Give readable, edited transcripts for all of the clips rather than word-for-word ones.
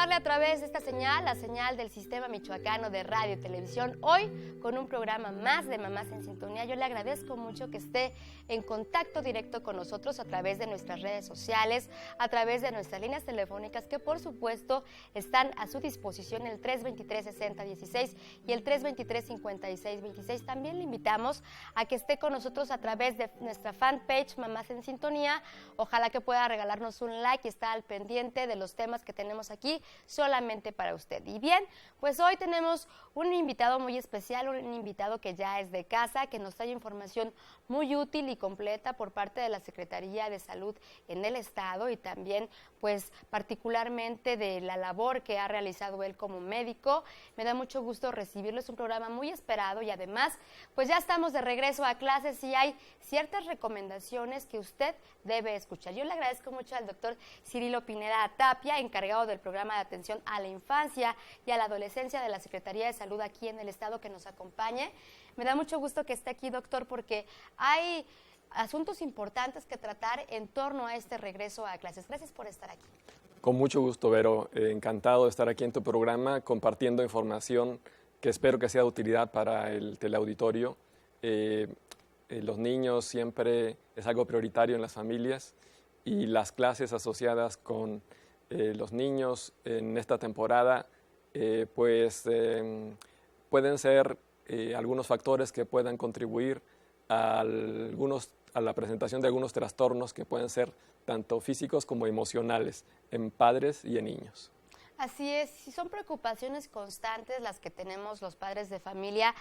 saludarle a través de esta señal, la señal del Sistema Michoacano de Radio y Televisión. Hoy, con un programa más de Mamás en Sintonía, yo le agradezco mucho que esté en contacto directo con nosotros a través de nuestras redes sociales, a través de nuestras líneas telefónicas, que por supuesto están a su disposición, el 323-6016 y el 323-5626. También le invitamos a que esté con nosotros a través de nuestra fanpage Mamás en Sintonía. Ojalá que pueda regalarnos un like y estar al pendiente de los temas que tenemos aquí solamente para usted. Y bien, pues hoy tenemos un invitado muy especial, un invitado que ya es de casa, que nos trae información muy útil y completa por parte de la Secretaría de Salud en el Estado y también pues particularmente de la labor que ha realizado él como médico. Me da mucho gusto recibirlo, es un programa muy esperado y además pues ya estamos de regreso a clases y hay ciertas recomendaciones que usted debe escuchar. Yo le agradezco mucho al doctor Cirilo Pineda Tapia, encargado del programa de atención a la infancia y a la adolescencia de la Secretaría de Salud aquí en el Estado, que nos acompañe. Me da mucho gusto que esté aquí, doctor, porque hay asuntos importantes que tratar en torno a este regreso a clases. Gracias por estar aquí. Con mucho gusto, Vero. Encantado de estar aquí en tu programa compartiendo información que espero que sea de utilidad para el teleauditorio. Los niños siempre es algo prioritario en las familias y las clases asociadas con los niños en esta temporada pueden ser algunos factores que puedan contribuir a la presentación de algunos trastornos que pueden ser tanto físicos como emocionales en padres y en niños. Así es, son preocupaciones constantes las que tenemos los padres de familia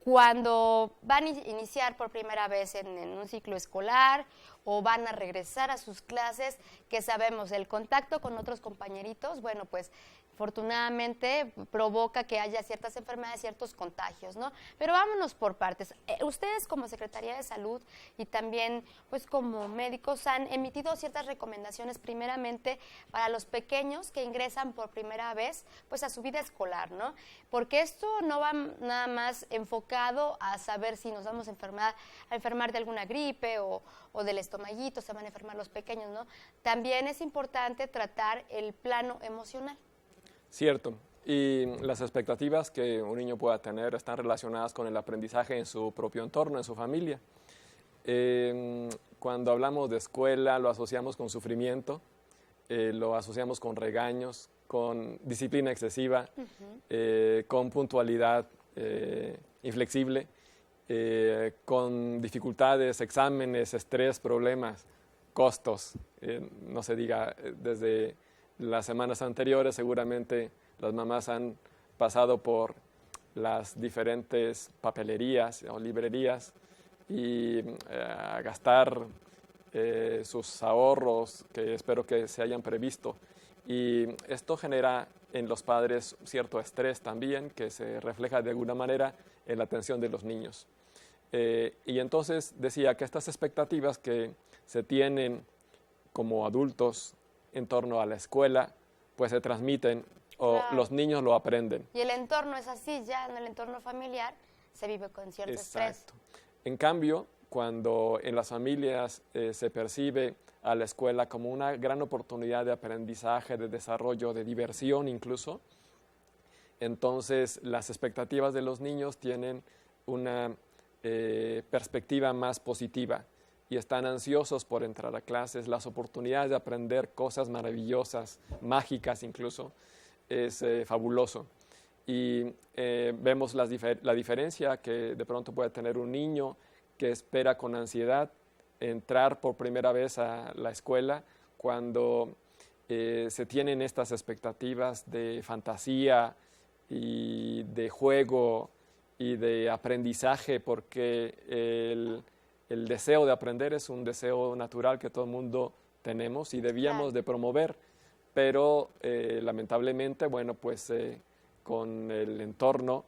cuando van a iniciar por primera vez en un ciclo escolar o van a regresar a sus clases, que sabemos, el contacto con otros compañeritos, bueno, pues afortunadamente provoca que haya ciertas enfermedades, ciertos contagios, ¿no? Pero vámonos por partes. Ustedes como Secretaría de Salud y también pues como médicos han emitido ciertas recomendaciones primeramente para los pequeños que ingresan por primera vez pues a su vida escolar, ¿no? Porque esto no va nada más enfocado a saber si nos vamos a enfermar de alguna gripe o del estomaguito, se van a enfermar los pequeños, ¿no? También es importante tratar el plano emocional. Cierto, y las expectativas que un niño pueda tener están relacionadas con el aprendizaje en su propio entorno, en su familia. Cuando hablamos de escuela lo asociamos con sufrimiento, lo asociamos con regaños, con disciplina excesiva, con puntualidad inflexible, con dificultades, exámenes, estrés, problemas, costos, no se diga desde las semanas anteriores. Seguramente las mamás han pasado por las diferentes papelerías o librerías y a gastar sus ahorros que espero que se hayan previsto. Y esto genera en los padres cierto estrés también que se refleja de alguna manera en la atención de los niños. Y entonces decía que estas expectativas que se tienen como adultos en torno a la escuela, pues se transmiten o claro, los niños lo aprenden. Y el entorno es así, ya en el entorno familiar se vive con cierto estrés. En cambio, cuando en las familias se percibe a la escuela como una gran oportunidad de aprendizaje, de desarrollo, de diversión incluso, entonces las expectativas de los niños tienen una perspectiva más positiva y están ansiosos por entrar a clases. Las oportunidades de aprender cosas maravillosas, mágicas incluso, es fabuloso. Y vemos la diferencia que de pronto puede tener un niño que espera con ansiedad entrar por primera vez a la escuela cuando se tienen estas expectativas de fantasía y de juego y de aprendizaje, porque el deseo de aprender es un deseo natural que todo el mundo tenemos y debíamos de promover, pero lamentablemente, bueno, pues con el entorno,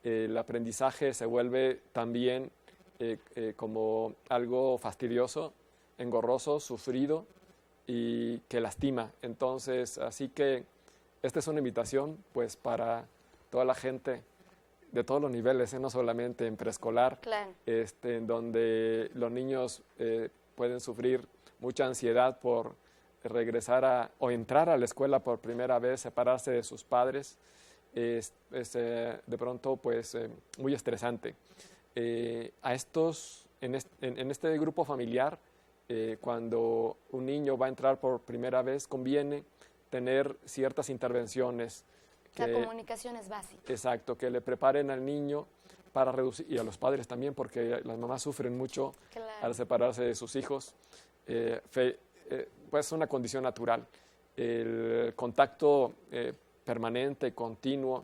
el aprendizaje se vuelve también como algo fastidioso, engorroso, sufrido y que lastima. Entonces, así que esta es una invitación pues para toda la gente de todos los niveles, no solamente en preescolar, claro, en donde los niños pueden sufrir mucha ansiedad por regresar o entrar a la escuela por primera vez, separarse de sus padres, es de pronto pues muy estresante. En este grupo familiar, cuando un niño va a entrar por primera vez, conviene tener ciertas intervenciones. La comunicación es básica. Exacto, que le preparen al niño para reducir, y a los padres también, porque las mamás sufren mucho al separarse de sus hijos. Pues es una condición natural. El contacto permanente, continuo,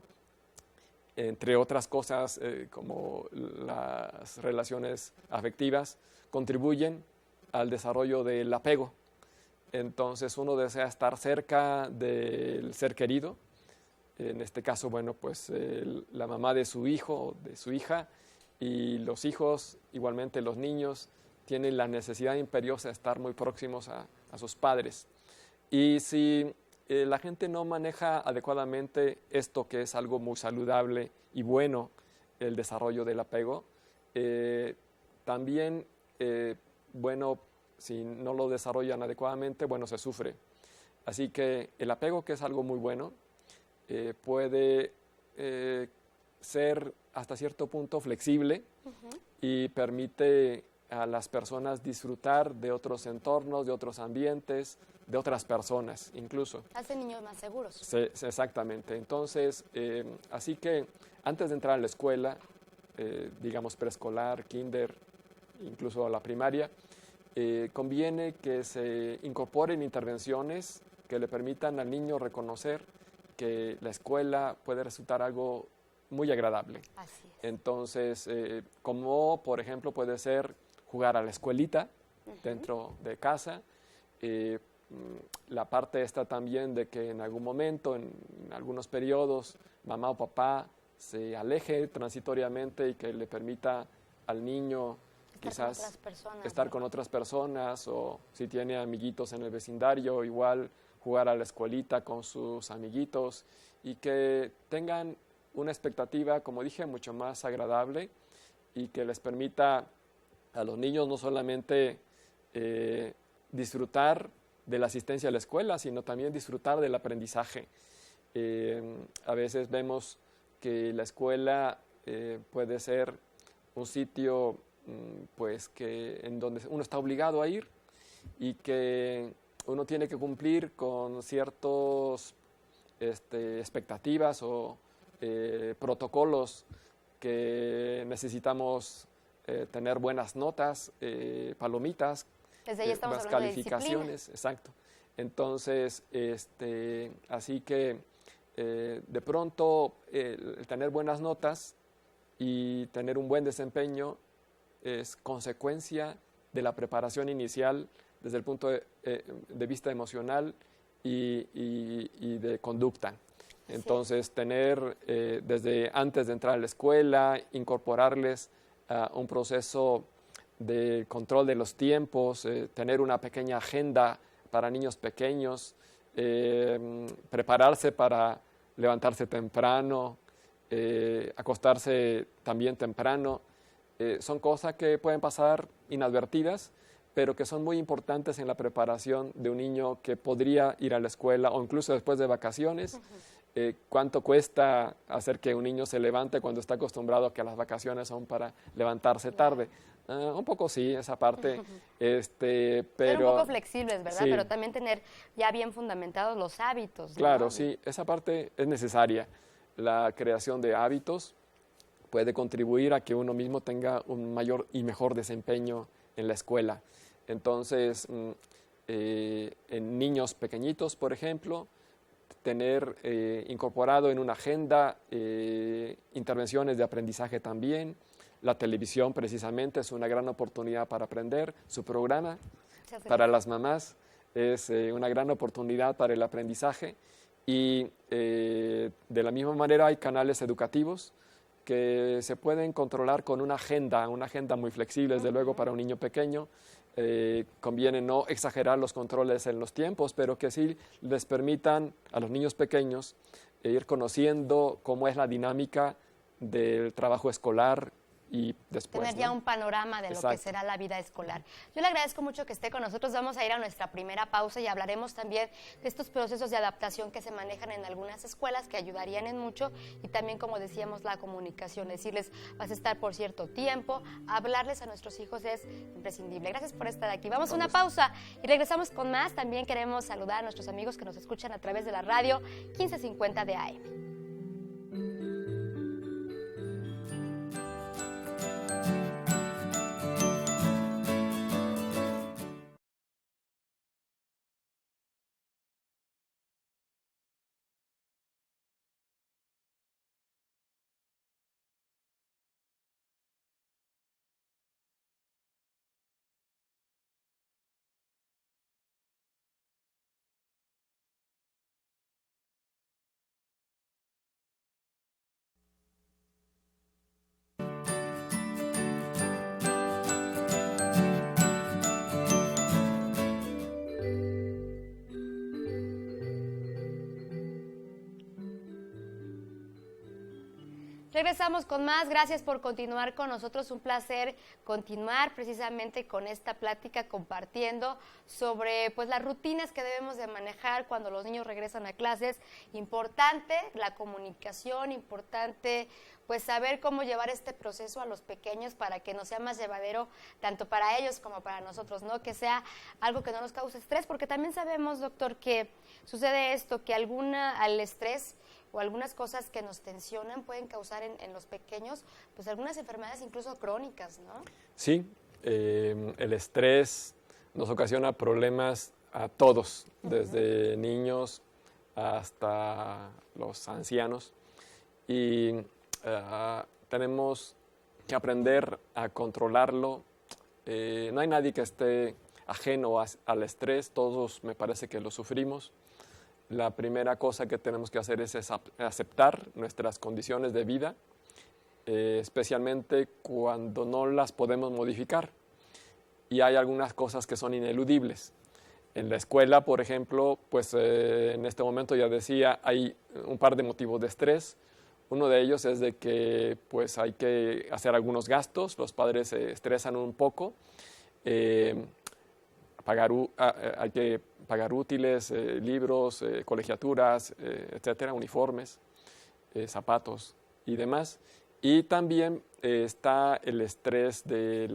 entre otras cosas como las relaciones afectivas, contribuyen al desarrollo del apego. Entonces uno desea estar cerca del ser querido. En este caso, bueno, pues la mamá de su hijo, de su hija, y los hijos, igualmente los niños, tienen la necesidad imperiosa de estar muy próximos a sus padres. Y si la gente no maneja adecuadamente esto, que es algo muy saludable y bueno, el desarrollo del apego, también, bueno, si no lo desarrollan adecuadamente, bueno, se sufre. Así que el apego, que es algo muy bueno, puede ser hasta cierto punto flexible y permite a las personas disfrutar de otros entornos, de otros ambientes, de otras personas incluso. Hace niños más seguros. Sí, exactamente. Entonces, así que antes de entrar a la escuela, digamos preescolar, kinder, incluso a la primaria, conviene que se incorporen intervenciones que le permitan al niño reconocer que la escuela puede resultar algo muy agradable. Así es. Entonces, como por ejemplo puede ser jugar a la escuelita dentro de casa, la parte esta también de que en algún momento, en algunos periodos, mamá o papá se aleje transitoriamente y que le permita al niño quizás estar con otras personas, o si tiene amiguitos en el vecindario, igual jugar a la escuelita con sus amiguitos, y que tengan una expectativa, como dije, mucho más agradable, y que les permita a los niños no solamente disfrutar de la asistencia a la escuela, sino también disfrutar del aprendizaje. A veces vemos que la escuela puede ser un sitio pues en donde uno está obligado a ir, y que uno tiene que cumplir con ciertas expectativas o protocolos, que necesitamos tener buenas notas, palomitas, desde ahí estamos buenas hablando calificaciones, de exacto. Entonces, así que de pronto el tener buenas notas y tener un buen desempeño es consecuencia de la preparación inicial desde el punto de vista emocional y de conducta. Entonces, tener desde antes de entrar a la escuela, incorporarles un proceso de control de los tiempos, tener una pequeña agenda para niños pequeños, prepararse para levantarse temprano, acostarse también temprano. Son cosas que pueden pasar inadvertidas, pero que son muy importantes en la preparación de un niño que podría ir a la escuela o incluso después de vacaciones. ¿Cuánto cuesta hacer que un niño se levante cuando está acostumbrado a que las vacaciones son para levantarse tarde? Un poco sí, esa parte, pero... Ser un poco flexibles, ¿verdad? Sí. Pero también tener ya bien fundamentados los hábitos, ¿no? Claro, sí, esa parte es necesaria. La creación de hábitos puede contribuir a que uno mismo tenga un mayor y mejor desempeño en la escuela. Entonces, en niños pequeñitos, por ejemplo, tener incorporado en una agenda intervenciones de aprendizaje también. La televisión precisamente es una gran oportunidad para aprender. Su programa para las mamás es una gran oportunidad para el aprendizaje, y de la misma manera hay canales educativos que se pueden controlar con una agenda muy flexible, desde luego para un niño pequeño. Conviene no exagerar los controles en los tiempos, pero que sí les permitan a los niños pequeños ir conociendo cómo es la dinámica del trabajo escolar y después tener ya un panorama de lo que será la vida escolar. Yo le agradezco mucho que esté con nosotros. Vamos a ir a nuestra primera pausa y hablaremos también de estos procesos de adaptación que se manejan en algunas escuelas que ayudarían en mucho, y también, como decíamos, la comunicación, decirles vas a estar por cierto tiempo, hablarles a nuestros hijos es imprescindible. Gracias por estar aquí. Vamos a una pausa y regresamos con más. También queremos saludar a nuestros amigos que nos escuchan a través de la radio 1550 de AM. Regresamos con más. Gracias por continuar con nosotros. Un placer continuar precisamente con esta plática, compartiendo sobre pues las rutinas que debemos de manejar cuando los niños regresan a clases. Importante la comunicación, importante pues saber cómo llevar este proceso a los pequeños para que no sea más llevadero tanto para ellos como para nosotros, ¿no? Que sea algo que no nos cause estrés, porque también sabemos, doctor, que sucede esto, que al estrés o algunas cosas que nos tensionan pueden causar en los pequeños pues algunas enfermedades incluso crónicas, ¿no? Sí, el estrés nos ocasiona problemas a todos, desde niños hasta los ancianos, y tenemos que aprender a controlarlo. No hay nadie que esté ajeno al estrés, todos me parece que lo sufrimos. La primera cosa que tenemos que hacer es aceptar nuestras condiciones de vida, especialmente cuando no las podemos modificar. Y hay algunas cosas que son ineludibles. En la escuela, por ejemplo, pues en este momento ya decía, hay un par de motivos de estrés. Uno de ellos es de que pues hay que hacer algunos gastos, los padres se estresan un poco. Hay que pagar útiles, libros, colegiaturas, etcétera, uniformes, zapatos y demás. Y también está el estrés de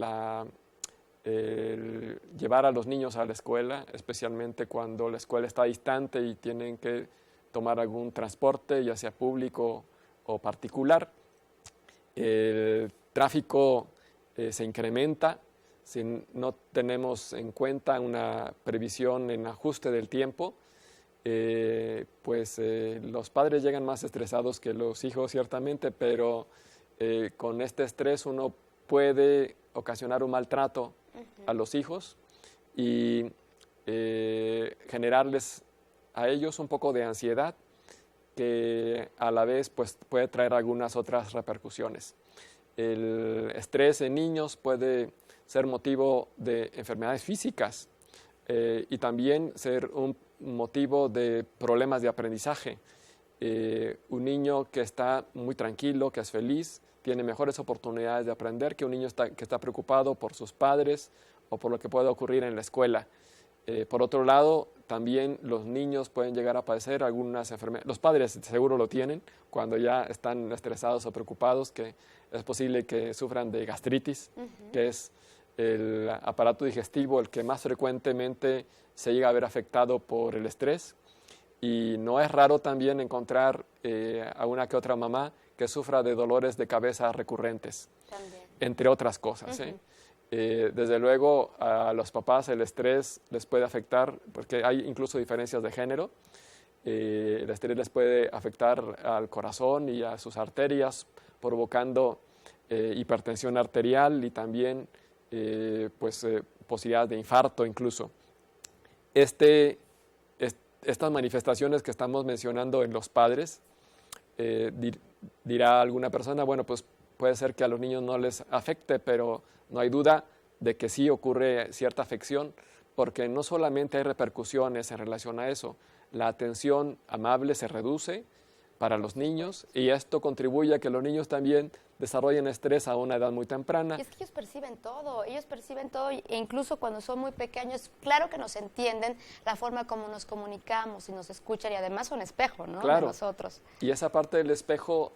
llevar a los niños a la escuela, especialmente cuando la escuela está distante y tienen que tomar algún transporte, ya sea público o particular. El tráfico se incrementa. Si no tenemos en cuenta una previsión en ajuste del tiempo, los padres llegan más estresados que los hijos, ciertamente, pero con este estrés uno puede ocasionar un maltrato a los hijos y generarles a ellos un poco de ansiedad que a la vez pues, puede traer algunas otras repercusiones. El estrés en niños puede ser motivo de enfermedades físicas y también ser un motivo de problemas de aprendizaje. Un niño que está muy tranquilo, que es feliz, tiene mejores oportunidades de aprender que un niño que está preocupado por sus padres o por lo que pueda ocurrir en la escuela. Por otro lado, también los niños pueden llegar a padecer algunas enfermedades. Los padres seguro lo tienen cuando ya están estresados o preocupados, que es posible que sufran de gastritis, que es el aparato digestivo el que más frecuentemente se llega a ver afectado por el estrés. Y no es raro también encontrar a una que otra mamá que sufra de dolores de cabeza recurrentes, entre otras cosas. Desde luego a los papás el estrés les puede afectar, porque hay incluso diferencias de género. El estrés les puede afectar al corazón y a sus arterias, provocando hipertensión arterial y también posibilidad de infarto incluso. Estas manifestaciones que estamos mencionando en los padres, dirá alguna persona, bueno, pues puede ser que a los niños no les afecte, pero no hay duda de que sí ocurre cierta afección, porque no solamente hay repercusiones en relación a eso, la atención amable se reduce, para los niños, y esto contribuye a que los niños también desarrollen estrés a una edad muy temprana. Y es que ellos perciben todo, e incluso cuando son muy pequeños, claro que nos entienden la forma como nos comunicamos y nos escuchan, y además son espejo, ¿no? Claro. De nosotros. Y esa parte del espejo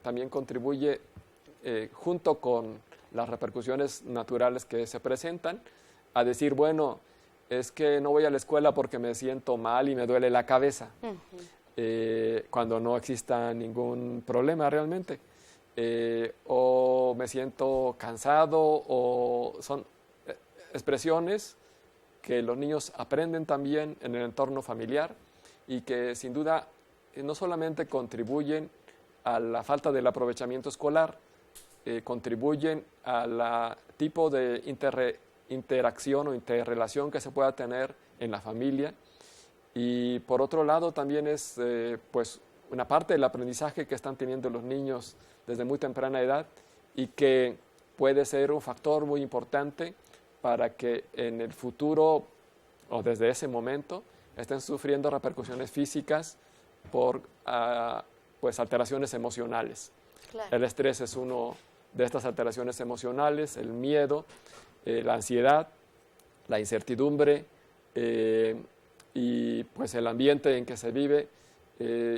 también contribuye, junto con las repercusiones naturales que se presentan, a decir, bueno, es que no voy a la escuela porque me siento mal y me duele la cabeza, cuando no exista ningún problema realmente. O me siento cansado, o son expresiones que los niños aprenden también en el entorno familiar y que sin duda no solamente contribuyen a la falta del aprovechamiento escolar, contribuyen al tipo de interacción o interrelación que se pueda tener en la familia, y por otro lado también es pues una parte del aprendizaje que están teniendo los niños desde muy temprana edad, y que puede ser un factor muy importante para que en el futuro o desde ese momento estén sufriendo repercusiones físicas por pues alteraciones emocionales. Claro. El estrés es uno de estas alteraciones emocionales, el miedo, la ansiedad, la incertidumbre, y pues el ambiente en que se vive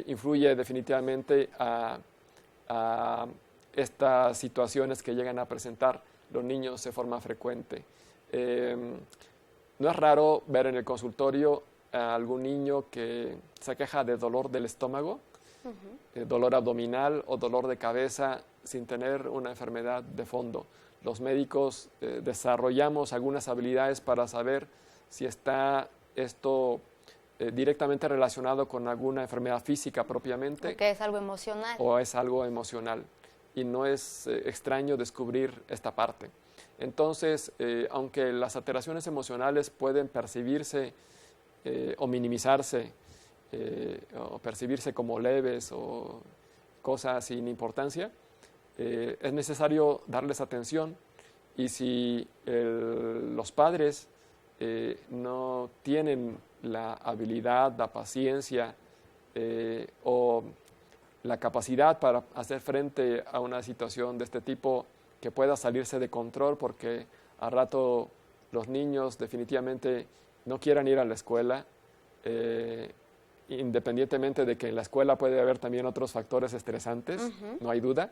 influye definitivamente a estas situaciones que llegan a presentar los niños de forma frecuente. No es raro ver en el consultorio a algún niño que se queja de dolor del estómago, dolor abdominal o dolor de cabeza sin tener una enfermedad de fondo. Los médicos desarrollamos algunas habilidades para saber si está esto directamente relacionado con alguna enfermedad física propiamente. O que es algo emocional. O es algo emocional. Y no es extraño descubrir esta parte. Entonces, aunque las alteraciones emocionales pueden percibirse o minimizarse, o percibirse como leves o cosas sin importancia, es necesario darles atención, y si los padres no tienen la habilidad, la paciencia o la capacidad para hacer frente a una situación de este tipo que pueda salirse de control, porque a rato los niños definitivamente no quieran ir a la escuela, independientemente de que en la escuela puede haber también otros factores estresantes, no hay duda,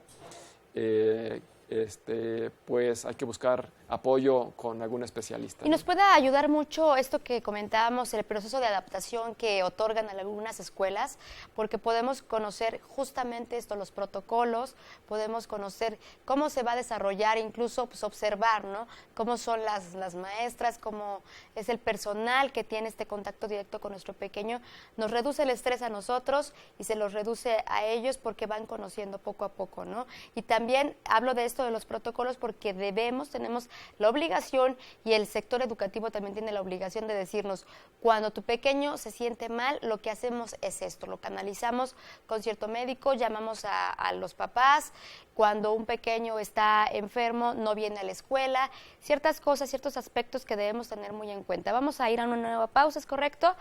pues hay que buscar apoyo con algún especialista. Y nos puede ayudar mucho esto que comentábamos, el proceso de adaptación que otorgan algunas escuelas, porque podemos conocer justamente esto, los protocolos, podemos conocer cómo se va a desarrollar, incluso pues, observar, ¿no? Cómo son las maestras, cómo es el personal que tiene este contacto directo con nuestro pequeño. Nos reduce el estrés a nosotros y se los reduce a ellos, porque van conociendo poco a poco, ¿no? Y también hablo de esto de los protocolos porque tenemos la obligación, y el sector educativo también tiene la obligación de decirnos, cuando tu pequeño se siente mal, lo que hacemos es esto, lo canalizamos con cierto médico, llamamos a los papás, cuando un pequeño está enfermo, no viene a la escuela, ciertas cosas, ciertos aspectos que debemos tener muy en cuenta. Vamos a ir a una nueva pausa, ¿es correcto?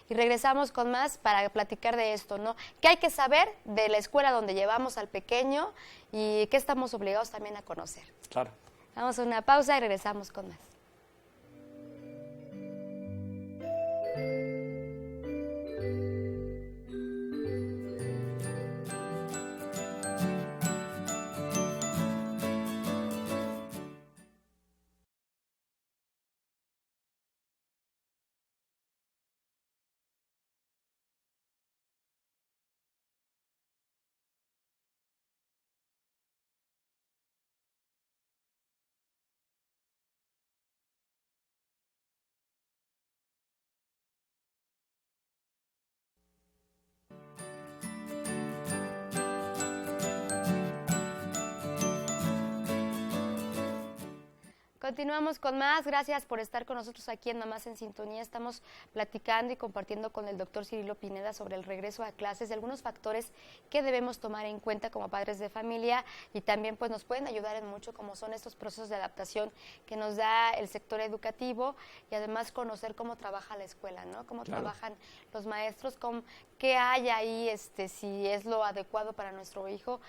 Y regresamos con más para platicar de esto, ¿no? ¿Qué hay que saber de la escuela donde llevamos al pequeño y qué estamos obligados también a conocer? Claro. Vamos a una pausa y regresamos con más. Continuamos con más. Gracias por estar con nosotros aquí en Mamás en Sintonía. Estamos platicando y compartiendo con el doctor Cirilo Pineda sobre el regreso a clases y algunos factores que debemos tomar en cuenta como padres de familia, y también pues nos pueden ayudar en mucho, como son estos procesos de adaptación que nos da el sector educativo, y además conocer cómo trabaja la escuela, ¿no? Cómo trabajan los maestros, qué hay ahí, si es lo adecuado para nuestro hijo.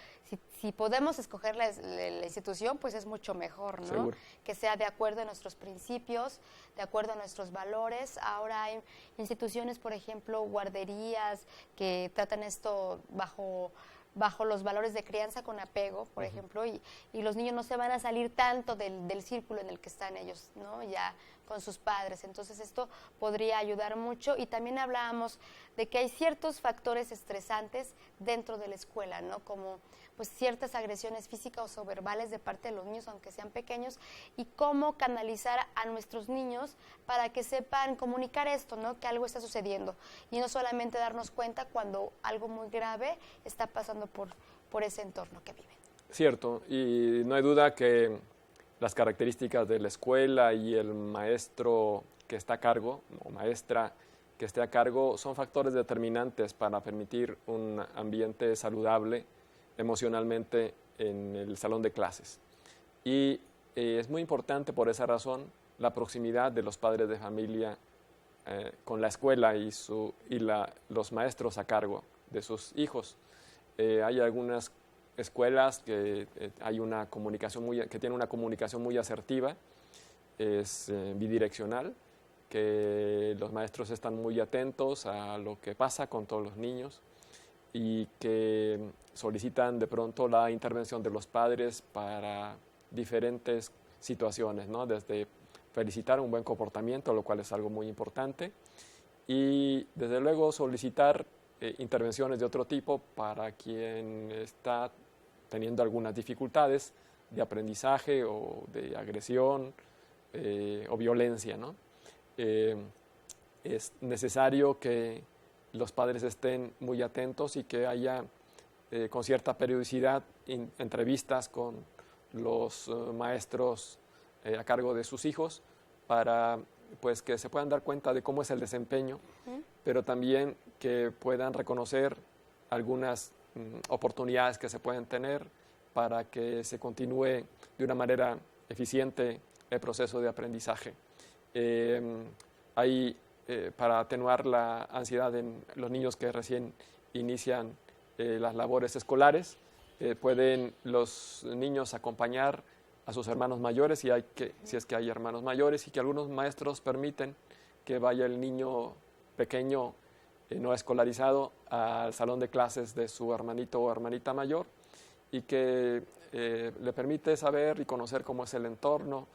Si podemos escoger la institución, pues es mucho mejor, ¿no? Seguro. Que sea de acuerdo a nuestros principios, de acuerdo a nuestros valores. Ahora hay instituciones, por ejemplo, guarderías, que tratan esto bajo los valores de crianza con apego, por ejemplo, y los niños no se van a salir tanto del círculo en el que están ellos, ¿no? Ya con sus padres. Entonces esto podría ayudar mucho. Y también hablábamos de que hay ciertos factores estresantes dentro de la escuela, ¿no? Como pues ciertas agresiones físicas o verbales de parte de los niños, aunque sean pequeños, y cómo canalizar a nuestros niños para que sepan comunicar esto, ¿no? Que algo está sucediendo, y no solamente darnos cuenta cuando algo muy grave está pasando por ese entorno que viven. Cierto, y no hay duda que las características de la escuela y el maestro que está a cargo, o maestra que esté a cargo, son factores determinantes para permitir un ambiente saludable emocionalmente en el salón de clases. Y es muy importante por esa razón la proximidad de los padres de familia con la escuela y los maestros a cargo de sus hijos. Hay algunas escuelas que hay una comunicación que tienen una comunicación muy asertiva, es bidireccional, que los maestros están muy atentos a lo que pasa con todos los niños y que solicitan de pronto la intervención de los padres para diferentes situaciones, ¿no? Desde felicitar un buen comportamiento, lo cual es algo muy importante, y desde luego solicitar intervenciones de otro tipo para quien está teniendo algunas dificultades de aprendizaje o de agresión o violencia, ¿no? Es necesario que los padres estén muy atentos y que haya con cierta periodicidad entrevistas con los maestros a cargo de sus hijos para pues que se puedan dar cuenta de cómo es el desempeño, pero también que puedan reconocer algunas oportunidades que se pueden tener para que se continúe de una manera eficiente el proceso de aprendizaje. Para atenuar la ansiedad en los niños que recién inician las labores escolares, pueden los niños acompañar a sus hermanos mayores si es que hay hermanos mayores, y que algunos maestros permiten que vaya el niño pequeño no escolarizado al salón de clases de su hermanito o hermanita mayor, y que le permite saber y conocer cómo es el entorno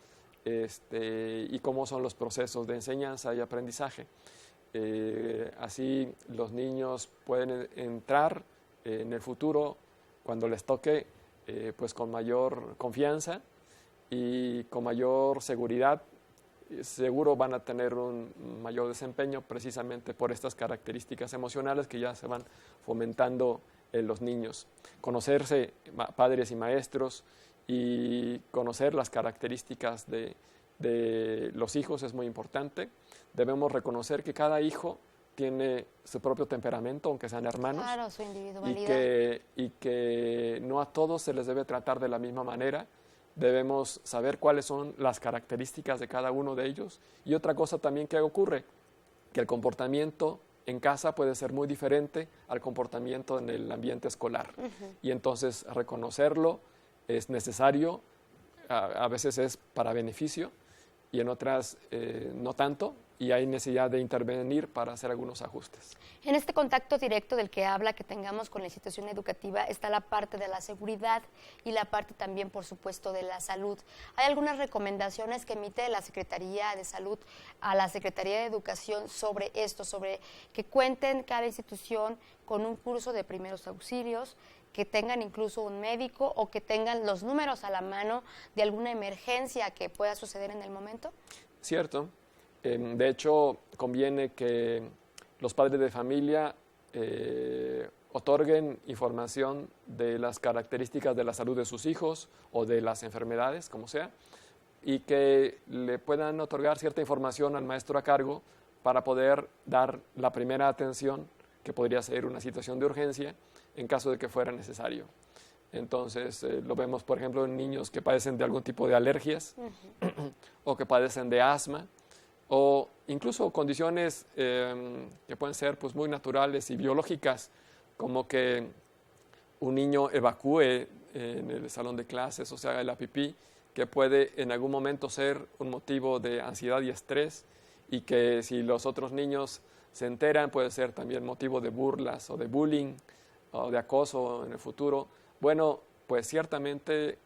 y cómo son los procesos de enseñanza y aprendizaje. Así los niños pueden entrar en el futuro, cuando les toque, pues con mayor confianza y con mayor seguridad. Seguro van a tener un mayor desempeño precisamente por estas características emocionales que ya se van fomentando en los niños. Conocerse padres y maestros y conocer las características de los hijos es muy importante. Debemos reconocer que cada hijo tiene su propio temperamento, aunque sean hermanos. Claro, su individualidad. Y que no a todos se les debe tratar de la misma manera. Debemos saber cuáles son las características de cada uno de ellos. Y otra cosa también que ocurre, que el comportamiento en casa puede ser muy diferente al comportamiento en el ambiente escolar. Y entonces reconocerlo es necesario, a veces es para beneficio y en otras no tanto, y hay necesidad de intervenir para hacer algunos ajustes. En este contacto directo del que habla, que tengamos con la institución educativa, está la parte de la seguridad y la parte también, por supuesto, de la salud. ¿Hay algunas recomendaciones que emite la Secretaría de Salud a la Secretaría de Educación sobre esto, sobre que cuenten cada institución con un curso de primeros auxilios, que tengan incluso un médico o que tengan los números a la mano de alguna emergencia que pueda suceder en el momento? Cierto. De hecho, conviene que los padres de familia otorguen información de las características de la salud de sus hijos o de las enfermedades, como sea, y que le puedan otorgar cierta información al maestro a cargo para poder dar la primera atención, que podría ser una situación de urgencia, en caso de que fuera necesario. Entonces, lo vemos, por ejemplo, en niños que padecen de algún tipo de alergias o que padecen de asma o incluso condiciones que pueden ser pues, muy naturales y biológicas, como que un niño evacúe en el salón de clases o se haga la pipí, que puede en algún momento ser un motivo de ansiedad y estrés y que si los otros niños se enteran puede ser también motivo de burlas o de bullying o de acoso en el futuro. Bueno, pues ciertamente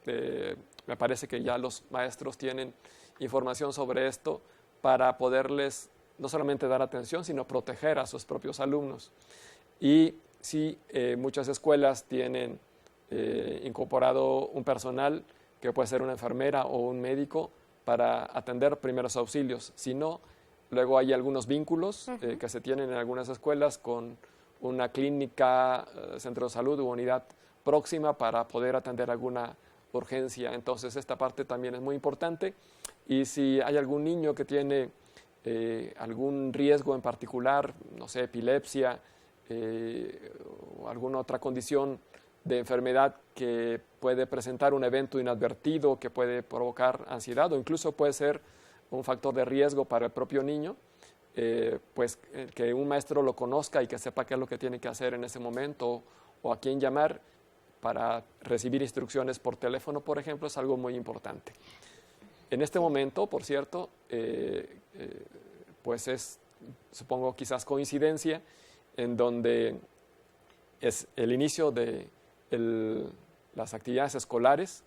me parece que ya los maestros tienen información sobre esto para poderles no solamente dar atención, sino proteger a sus propios alumnos. Y sí, muchas escuelas tienen incorporado un personal que puede ser una enfermera o un médico para atender primeros auxilios. Si no, luego hay algunos vínculos que se tienen en algunas escuelas con una clínica, centro de salud u unidad próxima para poder atender alguna urgencia. Entonces, esta parte también es muy importante. Y si hay algún niño que tiene algún riesgo en particular, no sé, epilepsia o alguna otra condición de enfermedad que puede presentar un evento inadvertido que puede provocar ansiedad o incluso puede ser un factor de riesgo para el propio niño, pues que un maestro lo conozca y que sepa qué es lo que tiene que hacer en ese momento o a quién llamar para recibir instrucciones por teléfono, por ejemplo, es algo muy importante. En este momento, por cierto, pues es, supongo, quizás coincidencia en donde es el inicio de las actividades escolares,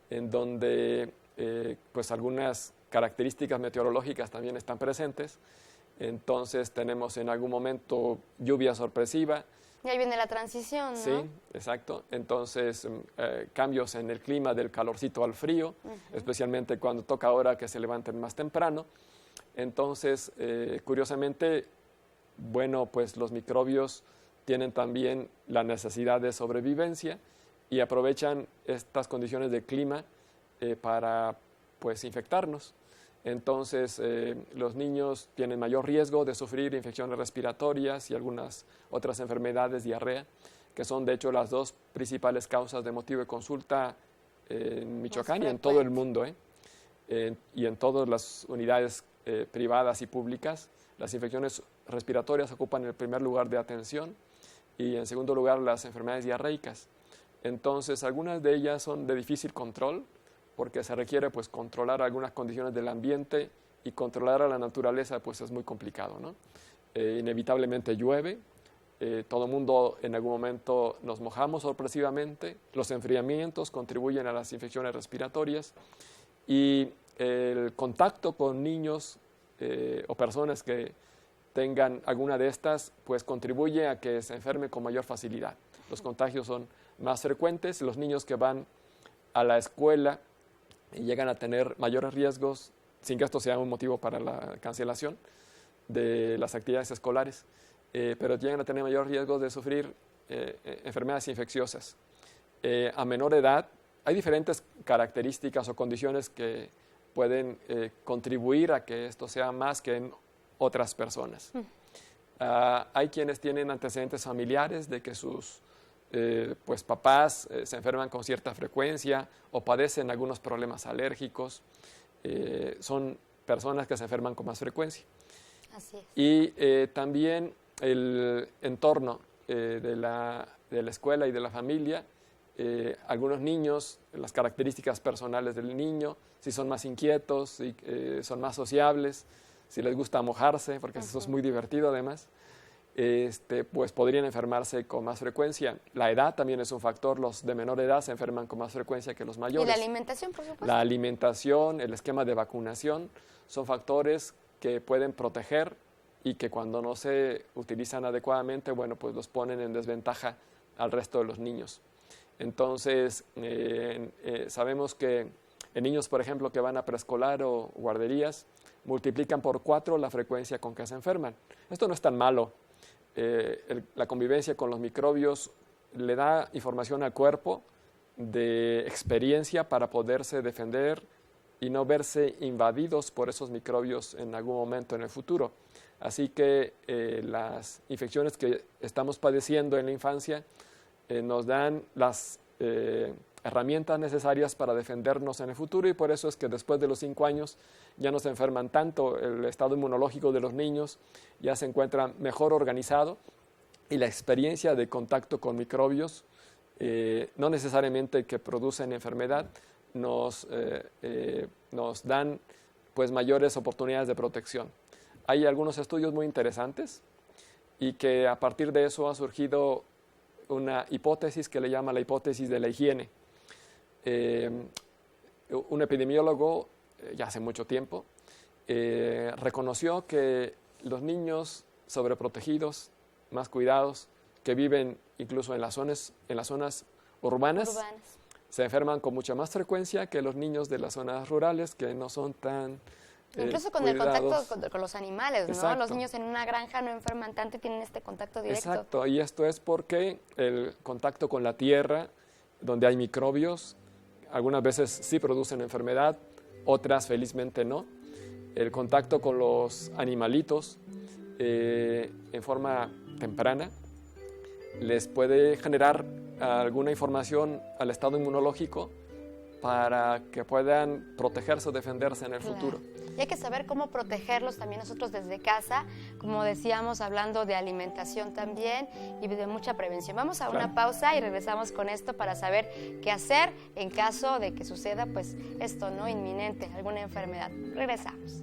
en donde pues algunas características meteorológicas también están presentes. Entonces tenemos en algún momento lluvia sorpresiva. Y ahí viene la transición, ¿no? Sí, exacto. Entonces cambios en el clima del calorcito al frío, especialmente cuando toca ahora que se levanten más temprano. Entonces, curiosamente, bueno, pues los microbios tienen también la necesidad de sobrevivencia y aprovechan estas condiciones de clima para, pues, infectarnos. Entonces, los niños tienen mayor riesgo de sufrir infecciones respiratorias y algunas otras enfermedades, diarrea, que son, de hecho, las dos principales causas de motivo de consulta en Michoacán y en todo el mundo, y en todas las unidades privadas y públicas. Las infecciones respiratorias ocupan el primer lugar de atención y, en segundo lugar, las enfermedades diarreicas. Entonces, algunas de ellas son de difícil control, porque se requiere pues controlar algunas condiciones del ambiente y controlar a la naturaleza pues es muy complicado, ¿no? Inevitablemente llueve, todo el mundo en algún momento nos mojamos sorpresivamente, los enfriamientos contribuyen a las infecciones respiratorias y el contacto con niños o personas que tengan alguna de estas pues contribuye a que se enferme con mayor facilidad. Los contagios son más frecuentes, los niños que van a la escuela y llegan a tener mayores riesgos, sin que esto sea un motivo para la cancelación de las actividades escolares, pero llegan a tener mayor riesgo de sufrir enfermedades infecciosas. A menor edad, hay diferentes características o condiciones que pueden contribuir a que esto sea más que en otras personas. Hay quienes tienen antecedentes familiares de que sus pues papás se enferman con cierta frecuencia o padecen algunos problemas alérgicos. Son personas que se enferman con más frecuencia. Así es. Y también el entorno de la escuela y de la familia. Algunos niños, las características personales del niño, si son más inquietos, si son más sociables, si les gusta mojarse, porque eso es muy divertido además. Pues podrían enfermarse con más frecuencia. La edad también es un factor, los de menor edad se enferman con más frecuencia que los mayores. ¿Y la alimentación, por supuesto? La alimentación, el esquema de vacunación son factores que pueden proteger y que cuando no se utilizan adecuadamente, bueno, pues los ponen en desventaja al resto de los niños. Entonces, sabemos que en niños, por ejemplo, que van a preescolar o guarderías, multiplican por 4 la frecuencia con que se enferman. Esto no es tan malo. La convivencia con los microbios le da información al cuerpo de experiencia para poderse defender y no verse invadidos por esos microbios en algún momento en el futuro. Así que las infecciones que estamos padeciendo en la infancia nos dan las herramientas necesarias para defendernos en el futuro, y por eso es que después de los 5 años ya no se enferman tanto, el estado inmunológico de los niños ya se encuentra mejor organizado, y la experiencia de contacto con microbios, no necesariamente que producen enfermedad, nos dan pues mayores oportunidades de protección. Hay algunos estudios muy interesantes, y que a partir de eso ha surgido una hipótesis que le llama la hipótesis de la higiene. Un epidemiólogo, ya hace mucho tiempo, reconoció que los niños sobreprotegidos, más cuidados, que viven incluso en las zonas urbanas, se enferman con mucha más frecuencia que los niños de las zonas rurales, que no son tan incluso con cuidados. El contacto con los animales, ¿no? Exacto. Los niños en una granja no enferman tanto y tienen este contacto directo. Exacto, y esto es porque el contacto con la tierra, donde hay microbios, algunas veces sí producen enfermedad, otras felizmente no. El contacto con los animalitos en forma temprana les puede generar alguna información al estado inmunológico para que puedan protegerse o defenderse en el futuro. Y hay que saber cómo protegerlos también nosotros desde casa, como decíamos, hablando de alimentación también y de mucha prevención. Vamos a una pausa y regresamos con esto para saber qué hacer en caso de que suceda pues esto, ¿no? Inminente, alguna enfermedad. Regresamos.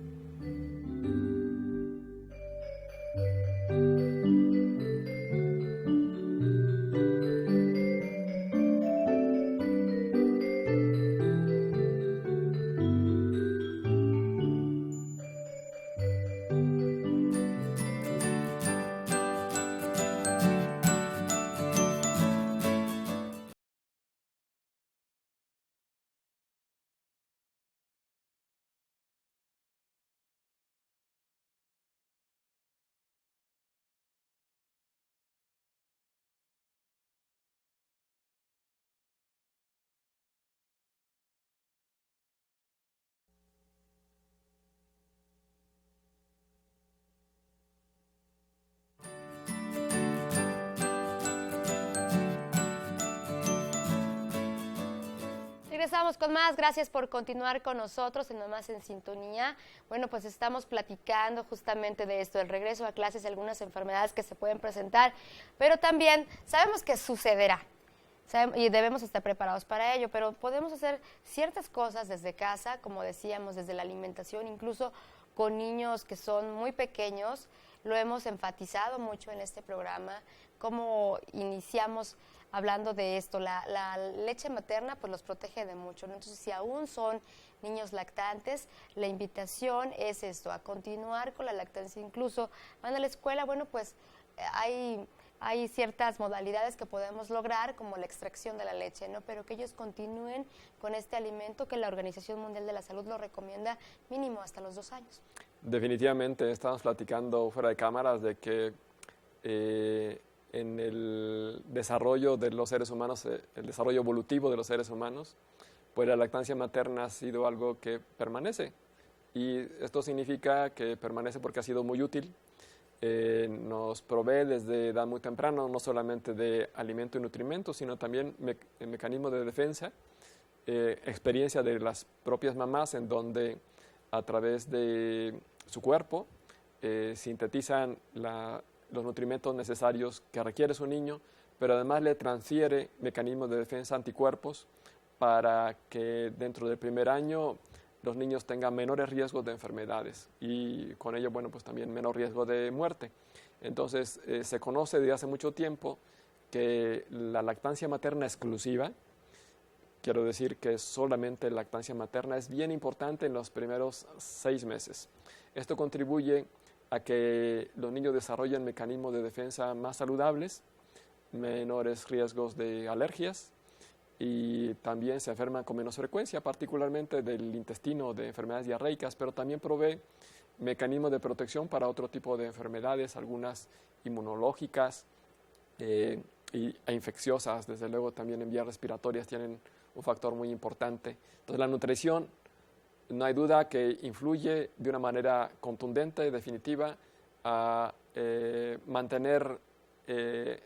Regresamos con más, gracias por continuar con nosotros en Mamás en Sintonía. Bueno, pues estamos platicando justamente de esto, del regreso a clases, algunas enfermedades que se pueden presentar, pero también sabemos que sucederá y debemos estar preparados para ello, pero podemos hacer ciertas cosas desde casa, como decíamos, desde la alimentación, incluso con niños que son muy pequeños. Lo hemos enfatizado mucho en este programa, cómo iniciamos hablando de esto. La leche materna pues los protege de mucho, ¿no? Entonces, si aún son niños lactantes, la invitación es esto, a continuar con la lactancia. Incluso van a la escuela, bueno, pues hay ciertas modalidades que podemos lograr, como la extracción de la leche, ¿no? Pero que ellos continúen con este alimento que la Organización Mundial de la Salud lo recomienda mínimo hasta los 2 años. Definitivamente, estamos platicando fuera de cámaras de que en el desarrollo de los seres humanos, el desarrollo evolutivo de los seres humanos, pues la lactancia materna ha sido algo que permanece. Y esto significa que permanece porque ha sido muy útil. Nos provee desde edad muy temprana, no solamente de alimento y nutrimento, sino también mecanismos de defensa, experiencia de las propias mamás, en a través de su cuerpo sintetizan los nutrimentos necesarios que requiere su niño, pero además le transfiere mecanismos de defensa, anticuerpos, para que dentro del primer año los niños tengan menores riesgos de enfermedades y con ello, bueno, pues también menor riesgo de muerte. Entonces, se conoce desde hace mucho tiempo que la lactancia materna exclusiva, quiero decir que solamente lactancia materna, es bien importante en los primeros 6 meses. Esto contribuye a que los niños desarrollen mecanismos de defensa más saludables, menores riesgos de alergias, y también se enferman con menos frecuencia, particularmente del intestino, de enfermedades diarreicas, pero también provee mecanismos de protección para otro tipo de enfermedades, algunas inmunológicas e infecciosas. Desde luego también en vías respiratorias tienen un factor muy importante. Entonces la nutrición no hay duda que influye de una manera contundente y definitiva a mantener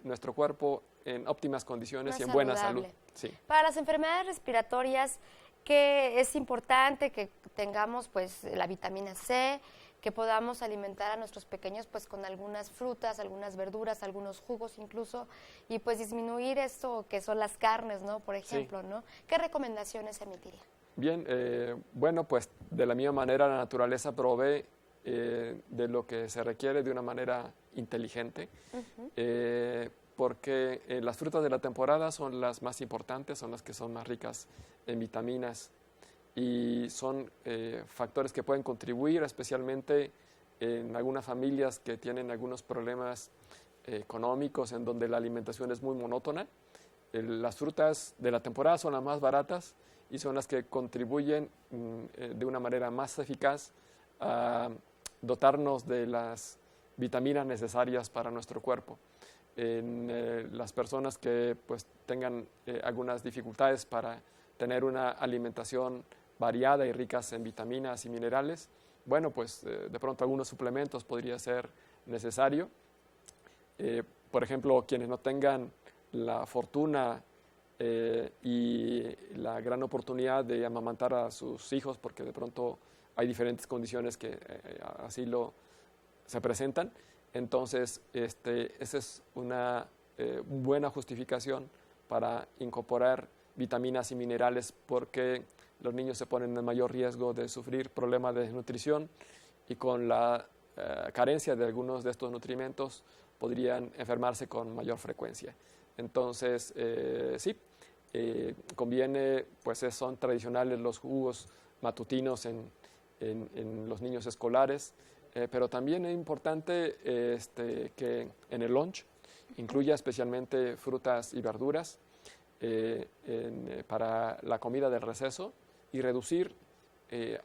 nuestro cuerpo en óptimas condiciones Más y en buena saludable. salud. Sí. Para las enfermedades respiratorias, que es importante que tengamos pues la vitamina C, que podamos alimentar a nuestros pequeños pues con algunas frutas, algunas verduras, algunos jugos incluso, y pues disminuir esto que son las carnes, ¿no? Por ejemplo, Sí. ¿no? ¿Qué recomendaciones emitiría? Bien, bueno, pues de la misma manera la naturaleza provee de lo que se requiere de una manera inteligente, porque las frutas de la temporada son las más importantes, son las que son más ricas en vitaminas y son factores que pueden contribuir especialmente en algunas familias que tienen algunos problemas económicos en donde la alimentación es muy monótona. Las frutas de la temporada son las más baratas y son las que contribuyen de una manera más eficaz a dotarnos de las vitaminas necesarias para nuestro cuerpo. En las personas que pues, tengan algunas dificultades para tener una alimentación variada y ricas en vitaminas y minerales, bueno, pues de pronto algunos suplementos podría ser necesario. Por ejemplo, quienes no tengan la fortuna y la gran oportunidad de amamantar a sus hijos, porque de pronto hay diferentes condiciones que así se presentan. Entonces, esa es una buena justificación para incorporar vitaminas y minerales porque los niños se ponen en mayor riesgo de sufrir problemas de desnutrición y con la carencia de algunos de estos nutrimentos podrían enfermarse con mayor frecuencia. Entonces, sí, conviene, pues son tradicionales los jugos matutinos en los niños escolares, pero también es importante que en el lunch incluya especialmente frutas y verduras para la comida del receso y reducir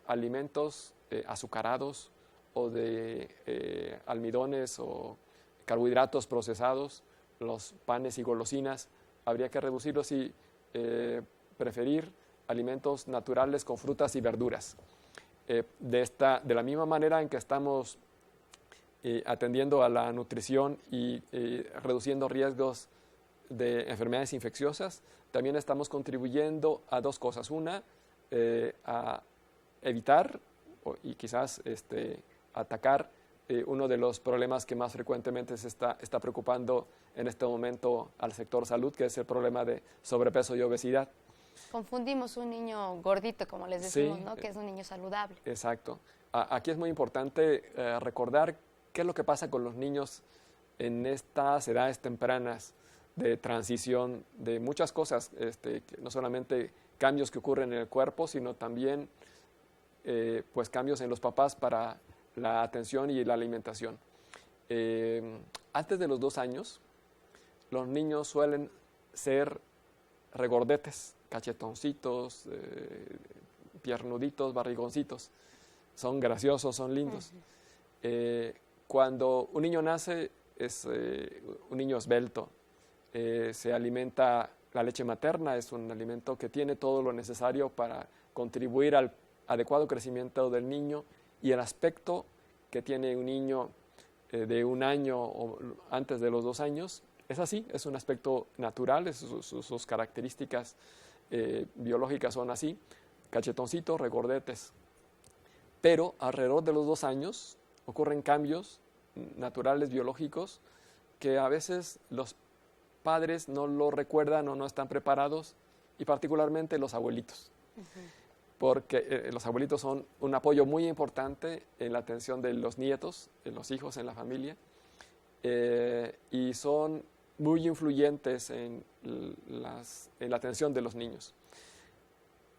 alimentos azucarados o de almidones o carbohidratos procesados, los panes y golosinas. Habría que reducirlos y preferir alimentos naturales con frutas y verduras. De la misma manera en que estamos atendiendo a la nutrición y reduciendo riesgos de enfermedades infecciosas, también estamos contribuyendo a dos cosas. Una, a evitar y quizás atacar uno de los problemas que más frecuentemente se está preocupando en este momento al sector salud, que es el problema de sobrepeso y obesidad. Confundimos un niño gordito, como les decimos, Sí, ¿no? Que es un niño saludable. Exacto. Aquí es muy importante recordar qué es lo que pasa con los niños en estas edades tempranas de transición de muchas cosas, no solamente cambios que ocurren en el cuerpo, sino también pues cambios en los papás para la atención y la alimentación. Antes de los 2 años, los niños suelen ser regordetes, cachetoncitos, piernuditos, barrigoncitos. Son graciosos, son lindos. Cuando un niño nace, es un niño esbelto. Se alimenta, la leche materna es un alimento que tiene todo lo necesario para contribuir al adecuado crecimiento del niño y el aspecto que tiene un niño de 1 año o antes de los 2 años. Es así, es un aspecto natural, sus características biológicas son así, cachetoncitos, regordetes. Pero alrededor de los 2 años ocurren cambios naturales, biológicos, que a veces los padres no lo recuerdan o no están preparados, y particularmente los abuelitos. Porque los abuelitos son un apoyo muy importante en la atención de los nietos, en los hijos, en la familia, y son muy influyentes en la atención de los niños.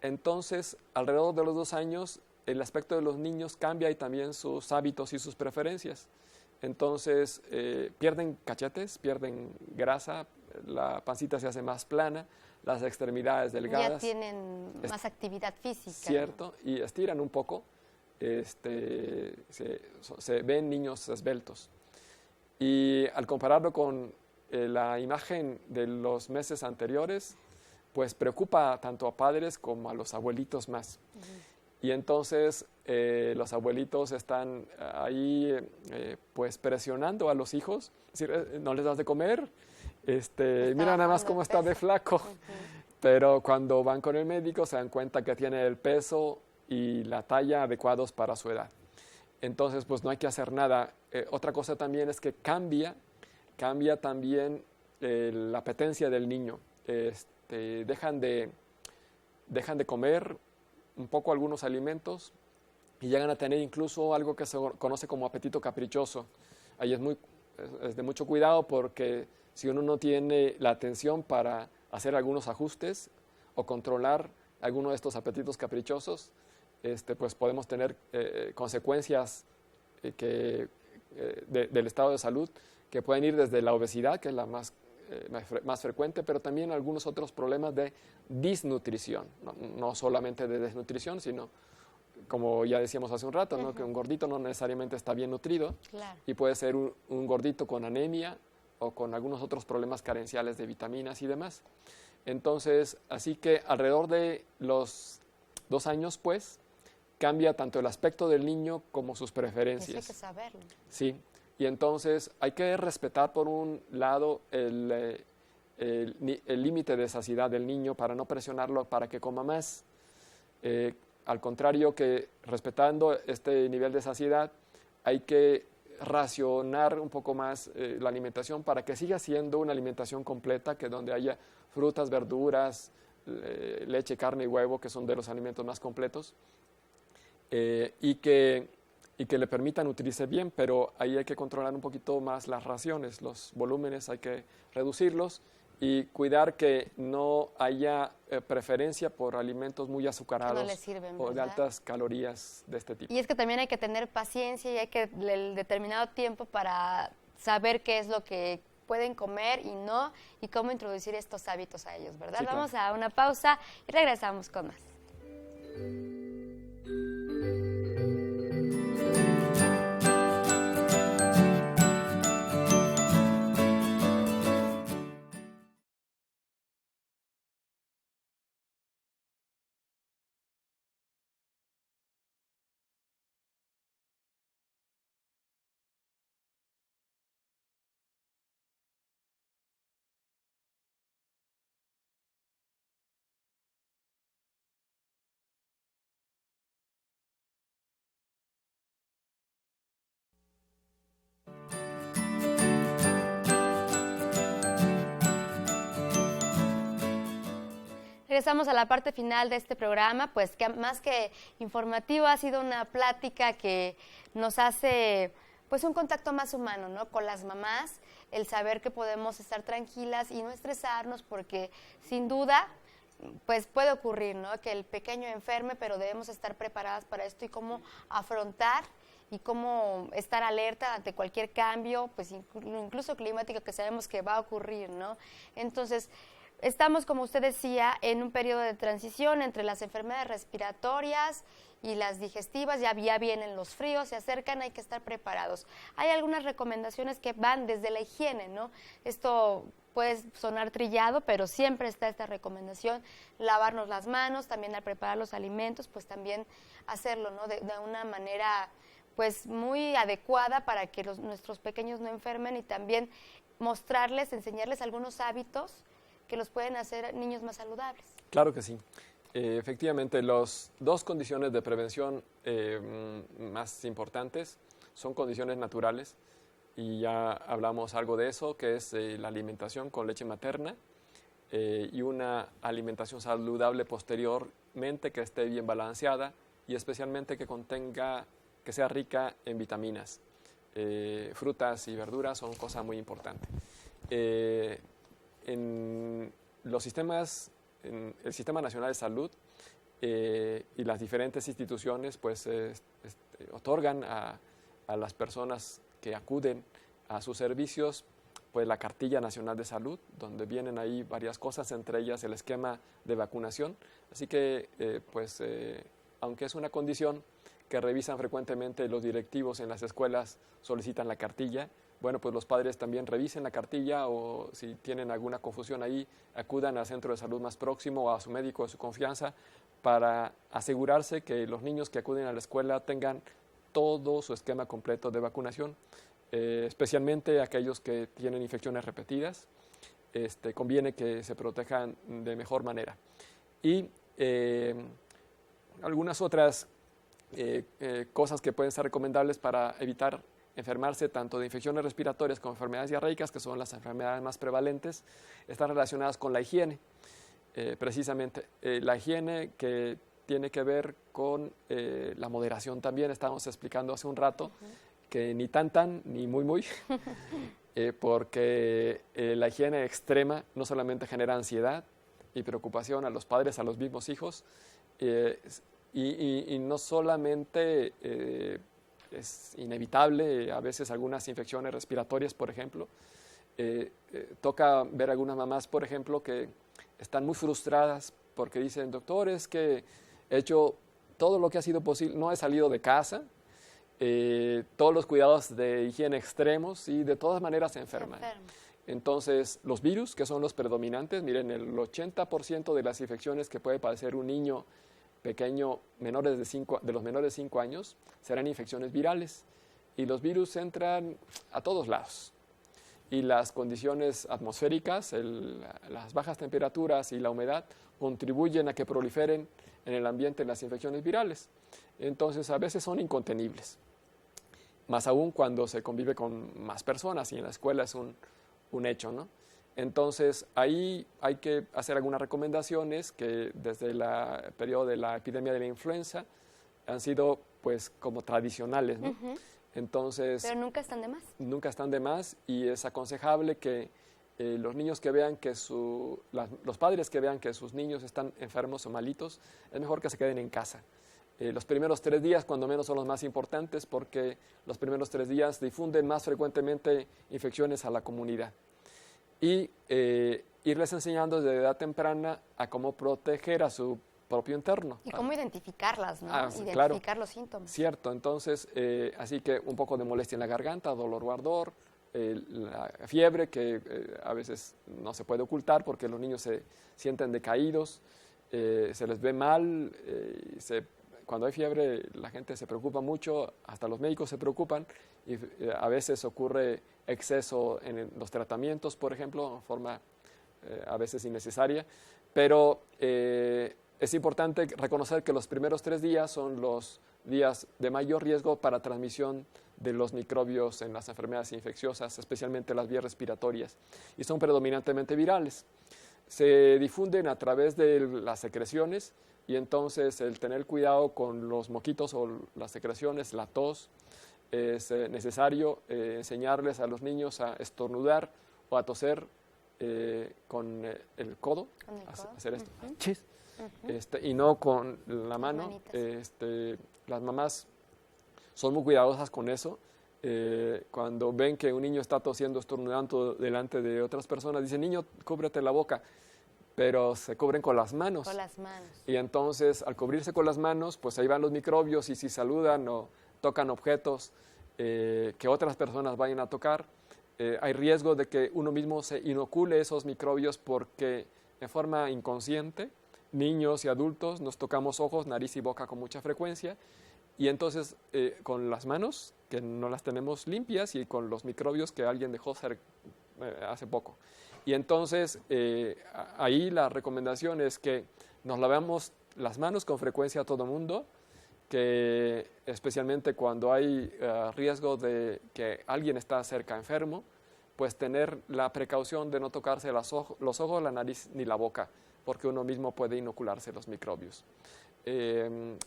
Entonces, alrededor de los 2 años, el aspecto de los niños cambia y también sus hábitos y sus preferencias. Entonces, pierden cachetes, pierden grasa, la pancita se hace más plana, las extremidades delgadas. Ya tienen más actividad física. Cierto, ¿no? Y estiran un poco, se ven niños esbeltos. Y al compararlo con la imagen de los meses anteriores, pues preocupa tanto a padres como a los abuelitos más. Y entonces los abuelitos están ahí pues presionando a los hijos, es decir, no les das de comer, mira nada más cómo está de flaco. Pero cuando van con el médico se dan cuenta que tiene el peso y la talla adecuados para su edad. Entonces pues no hay que hacer nada. Otra cosa también es que cambia también la apetencia del niño. Dejan de comer un poco algunos alimentos y llegan a tener incluso algo que se conoce como apetito caprichoso. Ahí es de mucho cuidado porque si uno no tiene la atención para hacer algunos ajustes o controlar alguno de estos apetitos caprichosos, pues podemos tener consecuencias del estado de salud que pueden ir desde la obesidad, que es la más frecuente, pero también algunos otros problemas de disnutrición, no solamente de desnutrición, sino, como ya decíamos hace un rato, ¿no? Que un gordito no necesariamente está bien nutrido, claro, y puede ser un gordito con anemia o con algunos otros problemas carenciales de vitaminas y demás. Entonces, así que alrededor de los 2 años, pues, cambia tanto el aspecto del niño como sus preferencias. Eso hay que saberlo. Sí. Y entonces hay que respetar por un lado el límite de saciedad del niño para no presionarlo para que coma más. Al contrario que respetando este nivel de saciedad, hay que racionar un poco más la alimentación para que siga siendo una alimentación completa, que donde haya frutas, verduras, leche, carne y huevo, que son de los alimentos más completos, y que le permita nutrirse bien, pero ahí hay que controlar un poquito más las raciones, los volúmenes hay que reducirlos y cuidar que no haya preferencia por alimentos muy azucarados, que no les sirven, o de altas calorías de este tipo. Y es que también hay que tener paciencia y hay que el determinado tiempo para saber qué es lo que pueden comer y no, y cómo introducir estos hábitos a ellos, ¿verdad? Sí, claro. Vamos a una pausa y regresamos con más. Regresamos a la parte final de este programa, pues que más que informativo ha sido una plática que nos hace pues un contacto más humano, ¿no? Con las mamás, el saber que podemos estar tranquilas y no estresarnos porque sin duda pues puede ocurrir, ¿no? Que el pequeño enferme, pero debemos estar preparadas para esto y cómo afrontar y cómo estar alerta ante cualquier cambio, pues incluso climático que sabemos que va a ocurrir, ¿no? Entonces, estamos, como usted decía, en un periodo de transición entre las enfermedades respiratorias y las digestivas, ya vienen los fríos, se acercan, hay que estar preparados. Hay algunas recomendaciones que van desde la higiene, ¿no? Esto puede sonar trillado, pero siempre está esta recomendación, lavarnos las manos, también al preparar los alimentos, pues también hacerlo, ¿no? De una manera pues muy adecuada para que nuestros pequeños no enfermen y también enseñarles algunos hábitos que los pueden hacer niños más saludables. Claro que sí. Efectivamente, las 2 condiciones de prevención más importantes son condiciones naturales y ya hablamos algo de eso, que es la alimentación con leche materna y una alimentación saludable posteriormente que esté bien balanceada y especialmente que sea rica en vitaminas. Frutas y verduras son cosas muy importantes. En los sistemas, en el Sistema Nacional de Salud y las diferentes instituciones pues otorgan a las personas que acuden a sus servicios pues la Cartilla Nacional de Salud, donde vienen ahí varias cosas, entre ellas el esquema de vacunación. Así que aunque es una condición que revisan frecuentemente los directivos en las escuelas, solicitan la cartilla. Bueno, pues los padres también revisen la cartilla o si tienen alguna confusión ahí, acudan al centro de salud más próximo o a su médico de su confianza para asegurarse que los niños que acuden a la escuela tengan todo su esquema completo de vacunación, especialmente aquellos que tienen infecciones repetidas. Conviene que se protejan de mejor manera. Y algunas otras cosas que pueden ser recomendables para evitar enfermarse tanto de infecciones respiratorias como enfermedades diarreicas, que son las enfermedades más prevalentes, están relacionadas con la higiene. Precisamente la higiene que tiene que ver con la moderación también, estábamos explicando hace un rato, que ni tan, ni muy, porque la higiene extrema no solamente genera ansiedad y preocupación a los padres, a los mismos hijos, y no solamente es inevitable, a veces algunas infecciones respiratorias, por ejemplo. Toca ver algunas mamás, por ejemplo, que están muy frustradas porque dicen, doctor, es que he hecho todo lo que ha sido posible, no he salido de casa, todos los cuidados de higiene extremos y de todas maneras se enferman. Entonces, los virus, que son los predominantes, miren, el 80% de las infecciones que puede padecer un niño pequeño, de los menores de 5 años, serán infecciones virales. Y los virus entran a todos lados. Y las condiciones atmosféricas, las bajas temperaturas y la humedad contribuyen a que proliferen en el ambiente las infecciones virales. Entonces, a veces son incontenibles. Más aún cuando se convive con más personas y en la escuela es un hecho, ¿no? Entonces, ahí hay que hacer algunas recomendaciones que desde el periodo de la epidemia de la influenza han sido, pues, como tradicionales, ¿no? Entonces, pero nunca están de más. Nunca están de más y es aconsejable que los niños que vean que los padres que vean que sus niños están enfermos o malitos, es mejor que se queden en casa. Los primeros 3 días, cuando menos, son los más importantes porque los primeros 3 días difunden más frecuentemente infecciones a la comunidad. Y irles enseñando desde edad temprana a cómo proteger a su propio interno. Y cómo identificarlas, ¿no? Claro, los síntomas. Cierto, entonces, así que un poco de molestia en la garganta, dolor o ardor, la fiebre que a veces no se puede ocultar porque los niños se sienten decaídos, se les ve mal, cuando hay fiebre la gente se preocupa mucho, hasta los médicos se preocupan y a veces ocurre exceso en los tratamientos, por ejemplo, de forma a veces innecesaria, pero es importante reconocer que los primeros 3 días son los días de mayor riesgo para transmisión de los microbios en las enfermedades infecciosas, especialmente las vías respiratorias, y son predominantemente virales. Se difunden a través de las secreciones y entonces el tener cuidado con los moquitos o las secreciones, la tos, es necesario enseñarles a los niños a estornudar o a toser con el codo, hacer esto, y no con la mano. Las mamás son muy cuidadosas con eso. Cuando ven que un niño está tosiendo, estornudando delante de otras personas, dicen, niño, cúbrete la boca, pero se cubren con las manos. Con las manos. Y entonces, al cubrirse con las manos, pues ahí van los microbios y si saludan o tocan objetos que otras personas vayan a tocar, hay riesgo de que uno mismo se inocule esos microbios porque de forma inconsciente, niños y adultos nos tocamos ojos, nariz y boca con mucha frecuencia y entonces con las manos que no las tenemos limpias y con los microbios que alguien dejó hace poco. Y entonces ahí la recomendación es que nos lavemos las manos con frecuencia a todo mundo, que especialmente cuando hay riesgo de que alguien está cerca enfermo, pues tener la precaución de no tocarse los ojos, la nariz ni la boca, porque uno mismo puede inocularse los microbios. En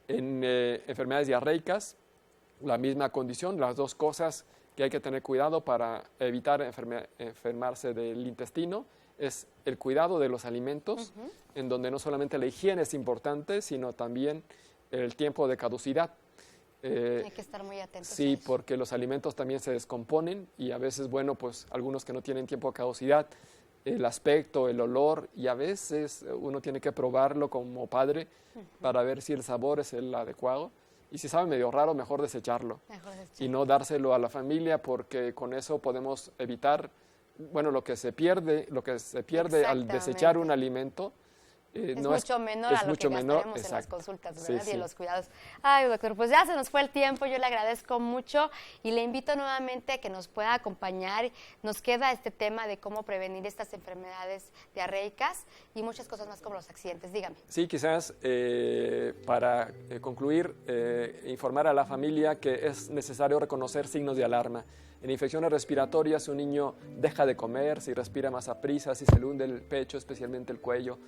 enfermedades diarreicas, la misma condición, las dos cosas que hay que tener cuidado para evitar enfermarse del intestino es el cuidado de los alimentos, en donde no solamente la higiene es importante, sino también el tiempo de caducidad. Hay que estar muy atentos. Sí, porque los alimentos también se descomponen y a veces, bueno, pues algunos que no tienen tiempo de caducidad, el aspecto, el olor, y a veces uno tiene que probarlo como padre para ver si el sabor es el adecuado. Y si sabe medio raro, mejor desecharlo. Y no dárselo a la familia porque con eso podemos evitar, bueno, lo que se pierde al desechar un alimento Es mucho menor a lo que gastaremos en las consultas, ¿verdad? Sí, y en sí. los cuidados. Ay, doctor, pues ya se nos fue el tiempo, yo le agradezco mucho y le invito nuevamente a que nos pueda acompañar. Nos queda este tema de cómo prevenir estas enfermedades diarreicas y muchas cosas más como los accidentes. Dígame. Sí, quizás para concluir, informar a la familia que es necesario reconocer signos de alarma. En infecciones respiratorias, si un niño deja de comer, si respira más aprisa, si se le hunde el pecho, especialmente el cuello,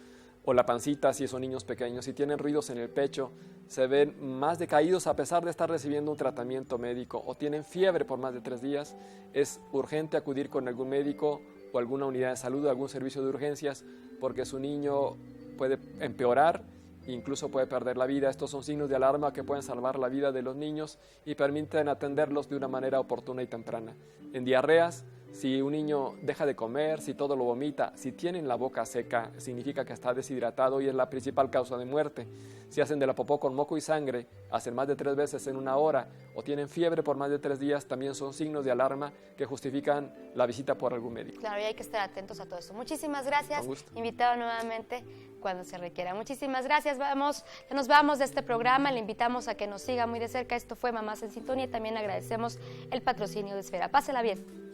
o la pancita, si son niños pequeños, si tienen ruidos en el pecho, se ven más decaídos a pesar de estar recibiendo un tratamiento médico, o tienen fiebre por más de 3 días, es urgente acudir con algún médico o alguna unidad de salud o algún servicio de urgencias, porque su niño puede empeorar, incluso puede perder la vida. Estos son signos de alarma que pueden salvar la vida de los niños y permiten atenderlos de una manera oportuna y temprana. En diarreas, si un niño deja de comer, si todo lo vomita, si tienen la boca seca, significa que está deshidratado y es la principal causa de muerte. Si hacen de la popó con moco y sangre, hacen más de 3 veces en 1 hora o tienen fiebre por más de 3 días, también son signos de alarma que justifican la visita por algún médico. Claro, y hay que estar atentos a todo eso. Muchísimas gracias. Con gusto. Invitado nuevamente cuando se requiera. Muchísimas gracias. Nos vamos de este programa. Le invitamos a que nos siga muy de cerca. Esto fue Mamás en Sintonía y también agradecemos el patrocinio de Esfera. Pásela bien.